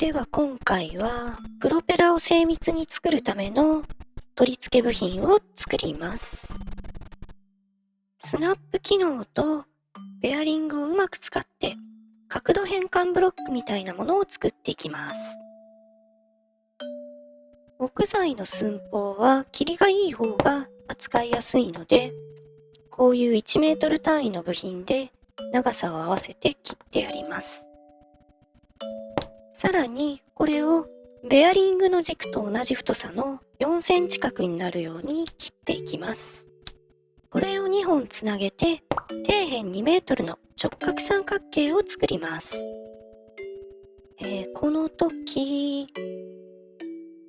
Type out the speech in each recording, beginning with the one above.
では今回はプロペラを精密に作るための取り付け部品を作ります。スナップ機能とベアリングをうまく使って角度変換ブロックみたいなものを作っていきます。木材の寸法は切りがいい方が扱いやすいので、こういう1メートル単位の部品で長さを合わせて切ってやります。さらにこれをベアリングの軸と同じ太さの4センチ角になるように切っていきます。これを2本つなげて底辺2メートルの直角三角形を作ります。この時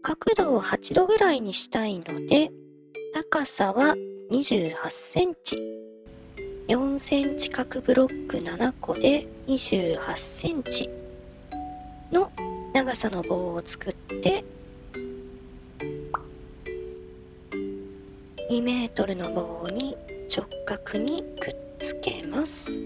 角度を8度ぐらいにしたいので、高さは28センチ、4センチ角ブロック7個で28センチの長さの棒を作って2メートルの棒に直角にくっつけます。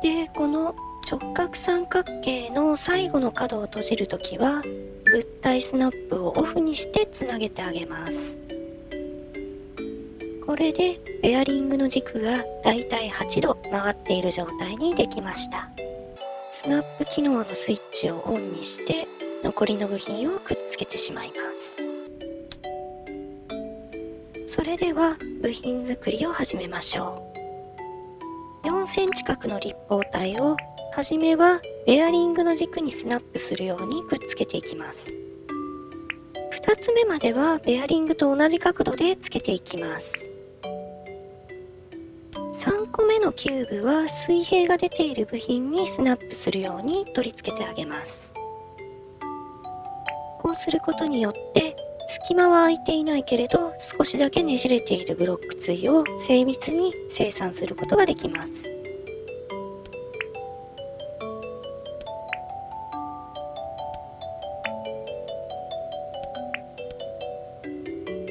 で、この直角三角形の最後の角を閉じるときは物体スナップをオフにしてつなげてあげます。これでベアリングの軸がだいたい8度回っている状態にできました。スナップ機能のスイッチをオンにして残りの部品をくっつけてしまいます。それでは部品作りを始めましょう。4センチ角の立方体をはじめはベアリングの軸にスナップするようにくっつけていきます。2つ目まではベアリングと同じ角度でつけていきます。3個目のキューブは水平が出ている部品にスナップするように取り付けてあげます。こうすることによって隙間は空いていないけれど少しだけねじれているブロック対を精密に生産することができます。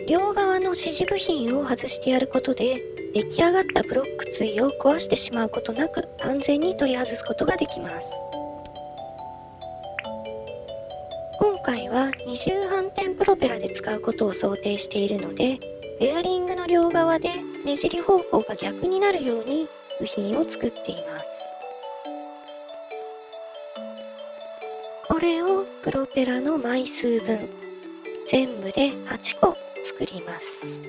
両側の支持部品を外してやることで出来上がったブロック対を壊してしまうことなく安全に取り外すことができます。今回は二重反転プロペラで使うことを想定しているので、ベアリングの両側でねじり方向が逆になるように部品を作っています。これをプロペラの枚数分、全部で8個作ります。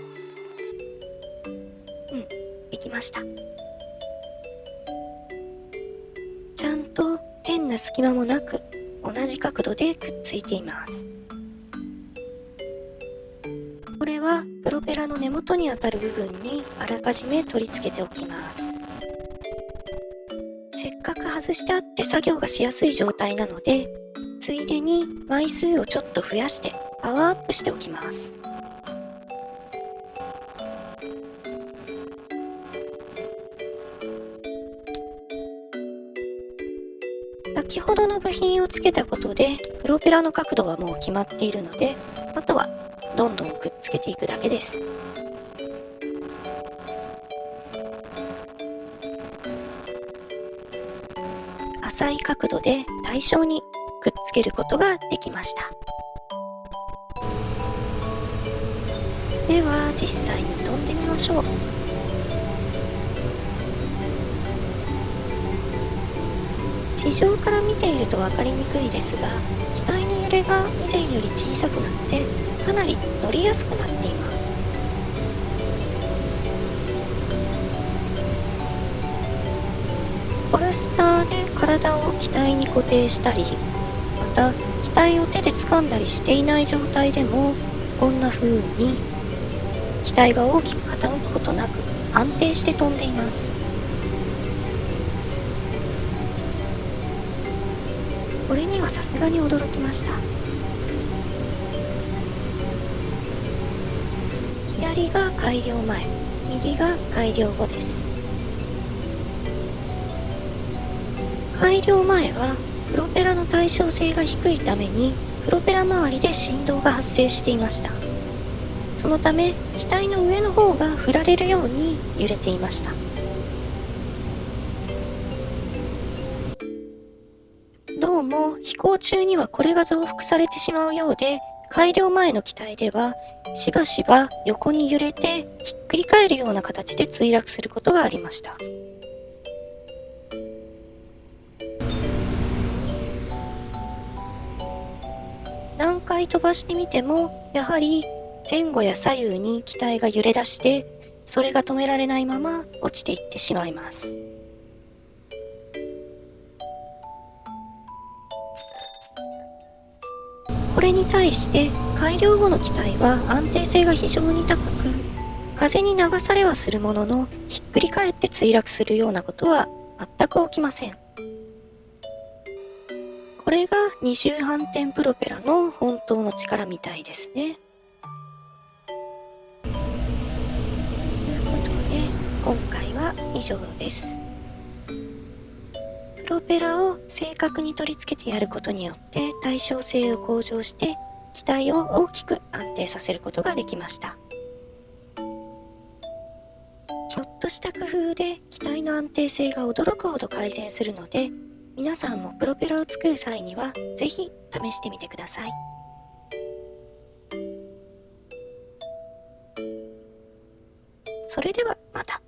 できました。ちゃんと変な隙間もなく同じ角度でくっついています。これはプロペラの根元にあたる部分にあらかじめ取り付けておきます。せっかく外してあって作業がしやすい状態なので、ついでに枚数をちょっと増やしてパワーアップしておきます。先ほどの部品をつけたことでプロペラの角度はもう決まっているので、あとはどんどんくっつけていくだけです。浅い角度で対称にくっつけることができました。では実際に飛んでみましょう。地上から見ていると分かりにくいですが、機体の揺れが以前より小さくなってかなり乗りやすくなっています。ホルスターで体を機体に固定したり、また機体を手で掴んだりしていない状態でもこんな風に機体が大きく傾くことなく安定して飛んでいます。これにはさすがに驚きました。左が改良前、右が改良後です。改良前はプロペラの対称性が低いためにプロペラ周りで振動が発生していました。そのため機体の上の方が振られるように揺れていました。どうも飛行中にはこれが増幅されてしまうようで、改良前の機体ではしばしば横に揺れてひっくり返るような形で墜落することがありました。何回飛ばしてみてもやはり前後や左右に機体が揺れ出して、それが止められないまま落ちていってしまいます。これに対して改良後の機体は安定性が非常に高く、風に流されはするもののひっくり返って墜落するようなことは全く起きません。これが二重反転プロペラの本当の力みたいですね。ということで今回は以上です。プロペラを正確に取り付けてやることによって対称性を向上して機体を大きく安定させることができました。ちょっとした工夫で機体の安定性が驚くほど改善するので、皆さんもプロペラを作る際にはぜひ試してみてください。それではまた。